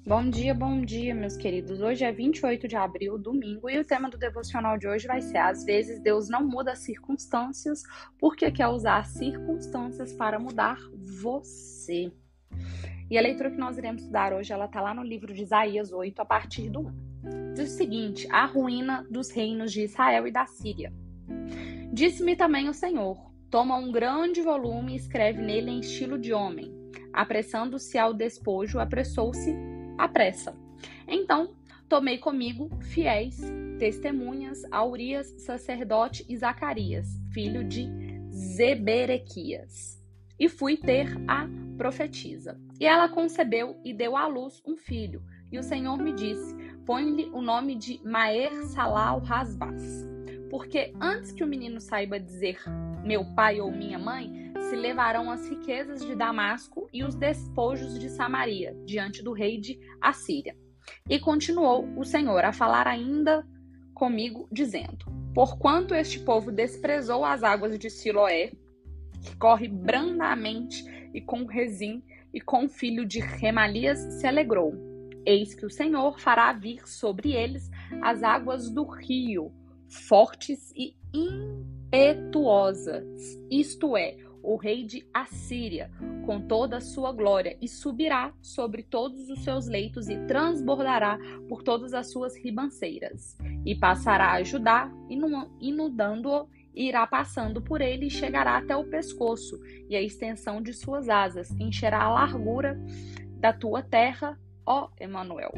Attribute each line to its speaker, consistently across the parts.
Speaker 1: Bom dia, meus queridos. Hoje é 28 de abril, domingo, e o tema do devocional de hoje vai ser: às vezes Deus não muda as circunstâncias porque quer usar as circunstâncias para mudar você. E a leitura que nós iremos estudar hoje, ela está lá no livro de Isaías 8, a partir do 1. Diz o seguinte: a ruína dos reinos de Israel e da Síria. Disse-me também o Senhor: toma um grande volume e escreve nele em estilo de homem. Apressando-se ao despojo, apressou-se à pressa. Então, tomei comigo fiéis testemunhas a Urias, sacerdote, e Zacarias, filho de Zeberequias. E fui ter a profetisa. E ela concebeu e deu à luz um filho. E o Senhor me disse: põe-lhe o nome de Maer-Salal-Hasbaz. Porque antes que o menino saiba dizer meu pai ou minha mãe, se levarão as riquezas de Damasco e os despojos de Samaria, diante do rei de Assíria. E continuou o Senhor a falar ainda comigo, dizendo: porquanto este povo desprezou as águas de Siloé, que corre brandamente, e com Rezim e com o filho de Remalias se alegrou. Eis que o Senhor fará vir sobre eles as águas do rio, fortes e impetuosas, isto é, o rei de Assíria, com toda a sua glória, e subirá sobre todos os seus leitos e transbordará por todas as suas ribanceiras. E passará a Judá, inundando-o, irá passando por ele e chegará até o pescoço, e a extensão de suas asas encherá a largura da tua terra, ó Emanuel.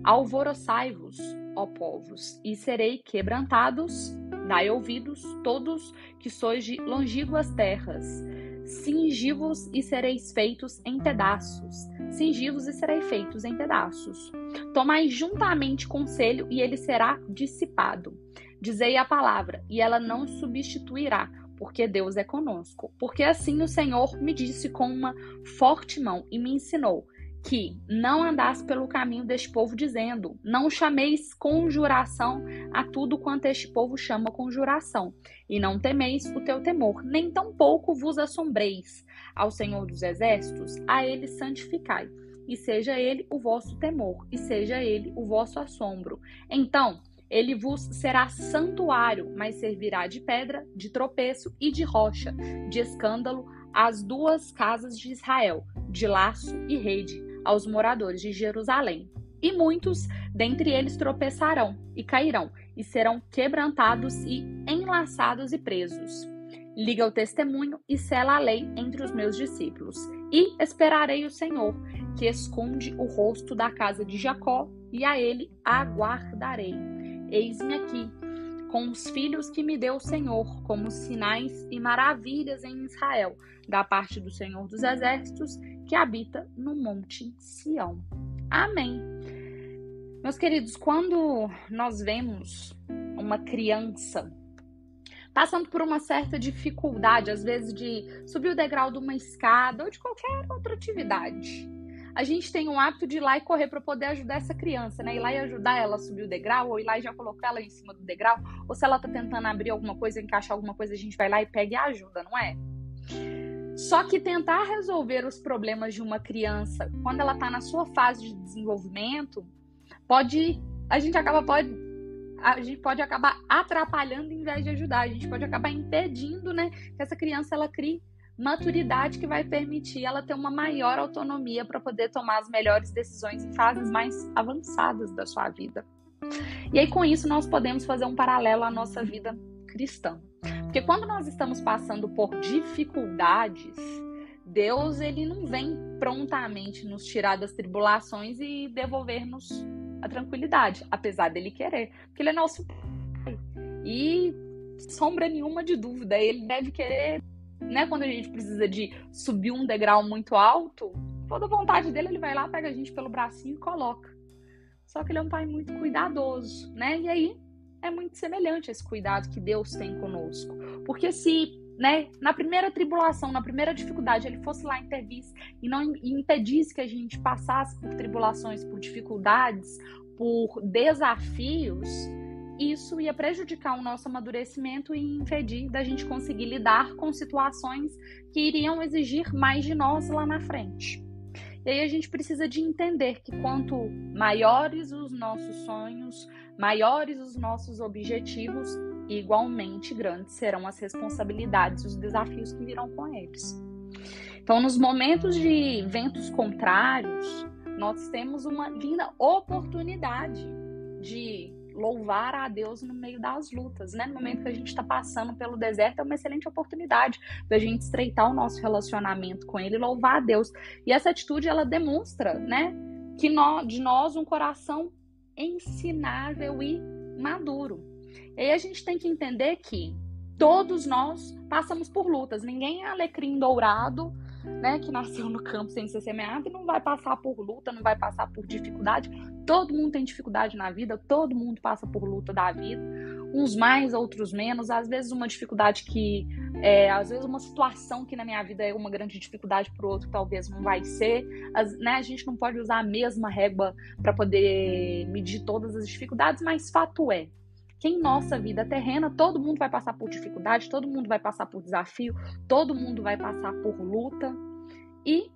Speaker 1: Alvoroçai-vos, ó povos, e serei quebrantados. Dai ouvidos, todos que sois de longínquas terras. Cingi-vos e sereis feitos em pedaços. Cingi-vos e sereis feitos em pedaços. Tomai juntamente conselho, e ele será dissipado. Dizei a palavra, e ela não substituirá, porque Deus é conosco. Porque assim o Senhor me disse com uma forte mão, e me ensinou que não andasse pelo caminho deste povo, dizendo: não chameis conjuração a tudo quanto este povo chama conjuração, e não temeis o teu temor, nem tampouco vos assombreis. Ao Senhor dos Exércitos, a ele santificai, e seja ele o vosso temor, e seja ele o vosso assombro. Então ele vos será santuário, mas servirá de pedra, de tropeço e de rocha, de escândalo às duas casas de Israel, de laço e rede aos moradores de Jerusalém. E muitos dentre eles tropeçarão e cairão, e serão quebrantados e enlaçados e presos. Liga o testemunho e sela a lei entre os meus discípulos. E esperarei o Senhor, que esconde o rosto da casa de Jacó, e a ele aguardarei. Eis-me aqui, com os filhos que me deu o Senhor, como sinais e maravilhas em Israel, da parte do Senhor dos Exércitos, que habita no monte Sião. Amém. Meus queridos, quando nós vemos uma criança passando por uma certa dificuldade, às vezes de subir o degrau de uma escada ou de qualquer outra atividade, a gente tem o hábito de ir lá e correr para poder ajudar essa criança, né? Ir lá e ajudar ela a subir o degrau, ou ir lá e já colocar ela em cima do degrau, ou se ela tá tentando abrir alguma coisa, encaixar alguma coisa, a gente vai lá e pega e ajuda, não é? Só que tentar resolver os problemas de uma criança quando ela está na sua fase de desenvolvimento, a gente pode acabar atrapalhando em vez de ajudar. A gente pode acabar impedindo, né, que essa criança ela crie maturidade que vai permitir ela ter uma maior autonomia para poder tomar as melhores decisões em fases mais avançadas da sua vida. E aí, com isso, nós podemos fazer um paralelo à nossa vida cristã. Porque quando nós estamos passando por dificuldades, Deus ele não vem prontamente nos tirar das tribulações e devolver-nos a tranquilidade, apesar dele querer, porque ele é nosso Pai. E, sombra nenhuma de dúvida, ele deve querer, né, quando a gente precisa de subir um degrau muito alto, toda vontade dele, ele vai lá, pega a gente pelo bracinho e coloca. Só que ele é um Pai muito cuidadoso, né? E aí, é muito semelhante a esse cuidado que Deus tem conosco. Porque se, né, na primeira tribulação, na primeira dificuldade, ele fosse lá intervir e não impedisse que a gente passasse por tribulações, por dificuldades, por desafios, isso ia prejudicar o nosso amadurecimento e impedir da gente conseguir lidar com situações que iriam exigir mais de nós lá na frente. E aí a gente precisa de entender que quanto maiores os nossos sonhos, maiores os nossos objetivos, igualmente grandes serão as responsabilidades e os desafios que virão com eles. Então, nos momentos de ventos contrários, nós temos uma linda oportunidade de louvar a Deus no meio das lutas, né? No momento que a gente está passando pelo deserto, é uma excelente oportunidade da gente estreitar o nosso relacionamento com Ele e louvar a Deus. E essa atitude, ela demonstra, né, que de nós um coração ensinável e maduro. E aí a gente tem que entender que todos nós passamos por lutas. Ninguém é alecrim dourado, né, que nasceu no campo sem ser semeado e não vai passar por luta, não vai passar por dificuldade. Todo mundo tem dificuldade na vida, todo mundo passa por luta da vida, uns mais, outros menos. Às vezes uma dificuldade que às vezes uma situação que na minha vida é uma grande dificuldade, para o outro talvez não vai ser, né? A gente não pode usar a mesma régua para poder medir todas as dificuldades, mas fato é que em nossa vida terrena todo mundo vai passar por dificuldade, todo mundo vai passar por desafio, todo mundo vai passar por luta, e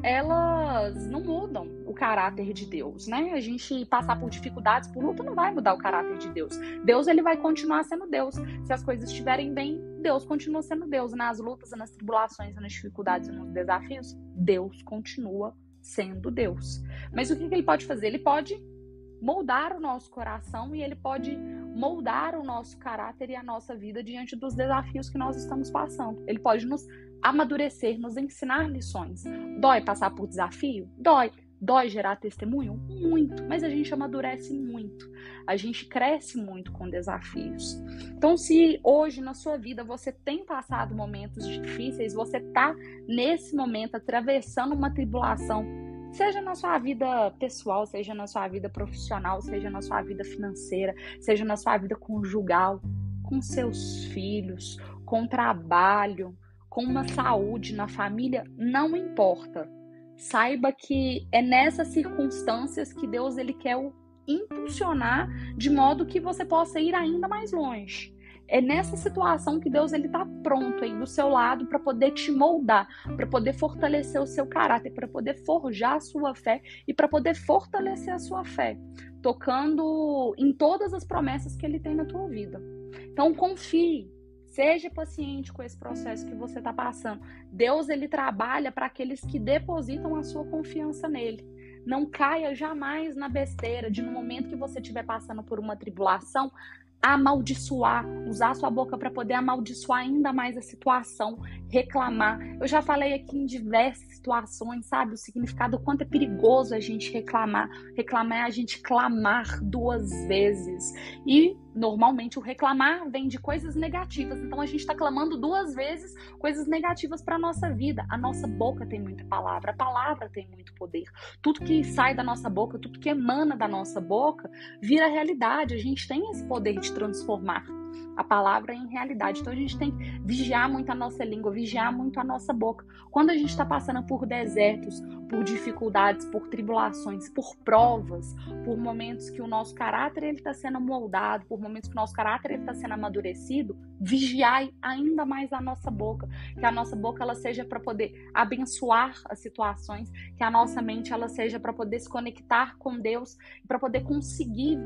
Speaker 1: elas não mudam o caráter de Deus, né? A gente passar por dificuldades, por luta, não vai mudar o caráter de Deus. Deus, ele vai continuar sendo Deus. Se as coisas estiverem bem, Deus continua sendo Deus. Nas lutas, nas tribulações, nas dificuldades e nos desafios, Deus continua sendo Deus. Mas o que ele pode fazer? Ele pode moldar o nosso coração e ele pode moldar o nosso caráter e a nossa vida diante dos desafios que nós estamos passando. Ele pode nos amadurecer, nos ensinar lições. Dói passar por desafio? Dói. Dói gerar testemunho? Muito. Mas a gente amadurece muito. A gente cresce muito com desafios. Então, se hoje na sua vida você tem passado momentos difíceis, você está nesse momento atravessando uma tribulação, seja na sua vida pessoal, seja na sua vida profissional, seja na sua vida financeira, seja na sua vida conjugal, com seus filhos, com trabalho, com uma saúde na família, não importa. Saiba que é nessas circunstâncias que Deus ele quer o impulsionar de modo que você possa ir ainda mais longe. É nessa situação que Deus está pronto aí do seu lado para poder te moldar, para poder fortalecer o seu caráter, para poder forjar a sua fé e para poder fortalecer a sua fé, tocando em todas as promessas que Ele tem na tua vida. Então confie, seja paciente com esse processo que você está passando. Deus ele trabalha para aqueles que depositam a sua confiança nele. Não caia jamais na besteira de no momento que você estiver passando por uma tribulação, amaldiçoar, usar a sua boca para poder amaldiçoar ainda mais a situação, reclamar. Eu já falei aqui em diversas situações, sabe? O significado, o quanto é perigoso a gente reclamar. Reclamar é a gente clamar duas vezes. E, normalmente, o reclamar vem de coisas negativas. Então, a gente está clamando duas vezes coisas negativas para a nossa vida. A nossa boca tem muita palavra. A palavra tem muito poder. Tudo que sai da nossa boca, tudo que emana da nossa boca, vira realidade. A gente tem esse poder de transformar a palavra em realidade. Então a gente tem que vigiar muito a nossa língua, vigiar muito a nossa boca. Quando a gente está passando por desertos, por dificuldades, por tribulações, por provas, por momentos que o nosso caráter está sendo moldado, por momentos que o nosso caráter está sendo amadurecido, vigiai ainda mais a nossa boca. Que a nossa boca ela seja para poder abençoar as situações, que a nossa mente ela seja para poder se conectar com Deus, para poder conseguir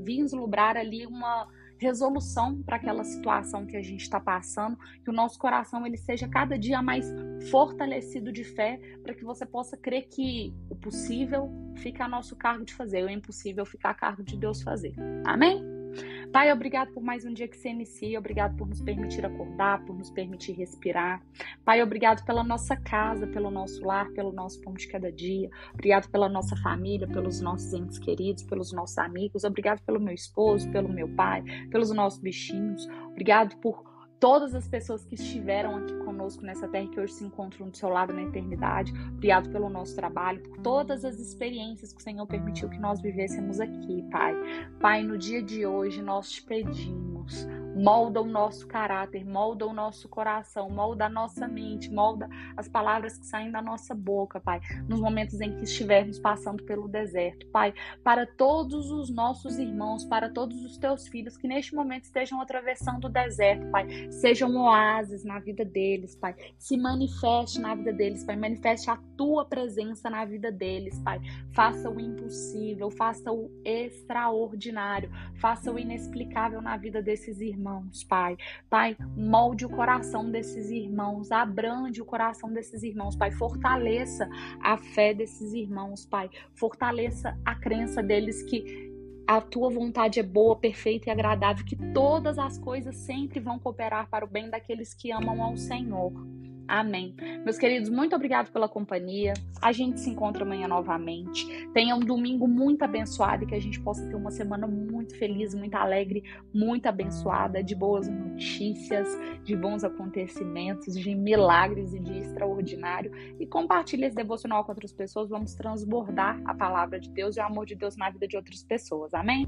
Speaker 1: vislumbrar ali uma resolução para aquela situação que a gente está passando, que o nosso coração ele seja cada dia mais fortalecido de fé, para que você possa crer que o possível fica a nosso cargo de fazer, o impossível fica a cargo de Deus fazer. Amém? Pai, obrigado por mais um dia que você inicia, obrigado por nos permitir acordar, por nos permitir respirar. Pai, obrigado pela nossa casa, pelo nosso lar, pelo nosso pão de cada dia. Obrigado pela nossa família, pelos nossos entes queridos, pelos nossos amigos. Obrigado pelo meu esposo, pelo meu pai, pelos nossos bichinhos. Obrigado por todas as pessoas que estiveram aqui conosco nessa terra e que hoje se encontram do seu lado na eternidade. Obrigado pelo nosso trabalho, por todas as experiências que o Senhor permitiu que nós vivêssemos aqui, Pai. Pai, no dia de hoje nós te pedimos, Molda o nosso caráter, molda o nosso coração, molda a nossa mente, molda as palavras que saem da nossa boca, Pai, nos momentos em que estivermos passando pelo deserto, Pai, para todos os nossos irmãos, para todos os teus filhos que neste momento estejam atravessando o deserto, Pai, sejam oásis na vida deles, Pai, se manifeste na vida deles, Pai, manifeste a tua presença na vida deles, Pai, faça o impossível, faça o extraordinário, faça o inexplicável na vida desses irmãos, Pai. Pai, molde o coração desses irmãos, abrande o coração desses irmãos, Pai, fortaleça a fé desses irmãos, Pai, fortaleça a crença deles que a tua vontade é boa, perfeita e agradável, que todas as coisas sempre vão cooperar para o bem daqueles que amam ao Senhor. Amém. Meus queridos, muito obrigado pela companhia. A gente se encontra amanhã novamente. Tenha um domingo muito abençoado e que a gente possa ter uma semana muito feliz, muito alegre, muito abençoada, de boas notícias, de bons acontecimentos, de milagres e de extraordinário. E compartilhe esse devocional com outras pessoas. Vamos transbordar a palavra de Deus e o amor de Deus na vida de outras pessoas. Amém?